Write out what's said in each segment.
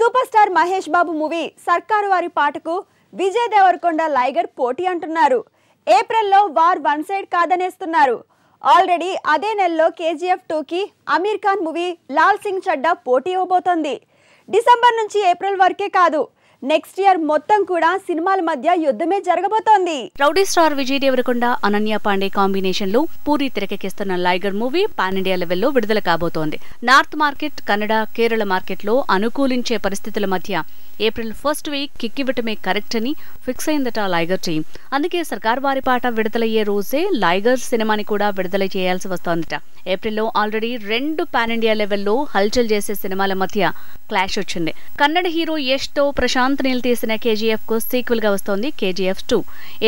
Super star Mahesh Babu movie సర్కారు వారి పాటకు విజయ్ దేవరకొండ లైగర్ పోటీ అంటున్నారు. ఏప్రిల్లో వార్ వన్ సైడ్ కాదనేస్తున్నారు. ఆల్రెడీ అదే నెలలో KGF 2కి అమీర్ ఖాన్ మూవీ లాల్ సింగ్ చడ్డా పోటీ ఇవ్వబోతోంది. డిసెంబర్ నుంచి ఏప్రిల్ వరకే కాదు, నెక్స్ట్ ఇయర్ మొత్తం కూడా సినిమాల మధ్య యుద్ధమే జరగబోతోంది. Rowdy star Vijay Deverakonda, Ananya Panday combination లో పూరి తెరకెక్కిస్తున్న లైగర్ మూవీ పాన్ ఇండియా లెవెల్లో విడుదల కాబోతోంది. North market, Kannada, Kerala market లో అనుకూలించే పరిస్థితుల మధ్య ఏప్రిల్ ఫస్ట్ వీక్ కిక్కివ్వటమే కరెక్ట్ అని ఫిక్స్ అయిందట లైగర్ టీం. అందుకే సర్కార్ వారి పాట విడుదలయ్యే రోజే లైగర్ సినిమాని కూడా విడుదల చేయాల్సి వస్తోందట. ఏప్రిల్లో ఆల్రెడీ 2 పాన్ ఇండియా లెవెల్లో హల్చల్ చేసే సినిమాల మధ్య క్లాష్ వచ్చింది. కన్నడ హీరో యష్ తో ప్రశాంత్ నీల్ తీసిన KGF కు సీక్వెల్ గా వస్తోంది KGF 2.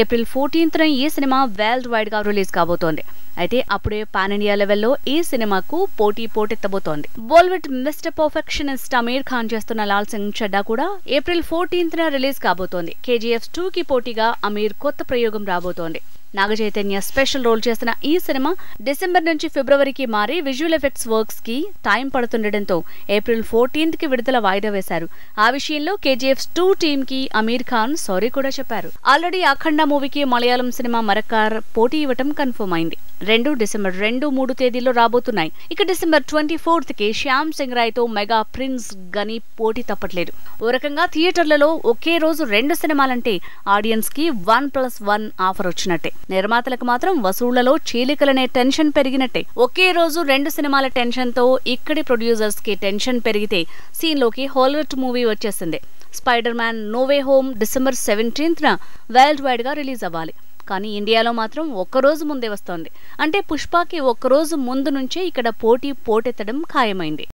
ఏప్రిల్ 14న ఈ సినిమా వరల్డ్ వైడ్ గా రిలీజ్ కాబోతోంది. అయితే అప్పుడే పాన్ ఇండియా లెవెల్లో ఈ సినిమాకు పోటెత్తబోతోంది. బాలీవుడ్ మిస్టర్ పర్ఫెక్షనిస్ట్ అమీర్ ఖాన్ చేస్తున్న లాల్ సింగ్ చడ్డా కూడా ఏప్రిల్ 14న రిలీజ్ కాబోతోంది. KGF 2కి పోటీగా అమీర్ కొత్త ప్రయోగం రాబోతోంది. నాగ చైతన్య స్పెషల్ రోల్ చేసిన ఈ సినిమా డిసెంబర్ నుంచి ఫిబ్రవరికి మారి విజువల్ ఎఫెక్ట్స్ వర్క్స్ కి టైం పడుతుండటంతో ఏప్రిల్ 14కి విడుదల వాయిదా వేశారు. ఆ విషయంలో KGF 2 టీమ్ కి అమీర్ ఖాన్ సారీ కూడా చెప్పారు. ఆల్రెడీ అఖండ మూవీకి మలయాళం సినిమా మరకార్ పోటీ ఇవ్వటం కన్ఫర్మ్ అయింది. డిసెంబర్ 2, 3 తేదీల్లో రాబోతున్నాయి. ఇక డిసెంబర్ 24కి శ్యామ్ సింగ్ రాయ్ తో మెగా ప్రిన్స్ గని పోటీ తప్పట్లేదు. ఓ రకంగా థియేటర్లలో ఒకే రోజు 2 సినిమాలంటే ఆడియన్స్ కి 1+1 ఆఫర్ వచ్చినట్టే. నిర్మాతలకు మాత్రం వసూళ్లలో చీలికలనే టెన్షన్ పెరిగినట్టే. ఒకే రోజు 2 సినిమాల టెన్షన్ తో ఇక్కడి ప్రొడ్యూసర్స్ కి టెన్షన్ పెరిగితే సీన్ లోకి హాలీవుడ్ మూవీ వచ్చేసింది. Spider Man No Way Home December 17న వరల్డ్ వైడ్ గా రిలీజ్ అవ్వాలి. కానీ ఇండియాలో మాత్రం ఒక్కరోజు ముందే వస్తోంది. అంటే పుష్పకి ఒక్కరోజు ముందు నుంచే ఇక్కడ పోటెత్తడం ఖాయమైంది.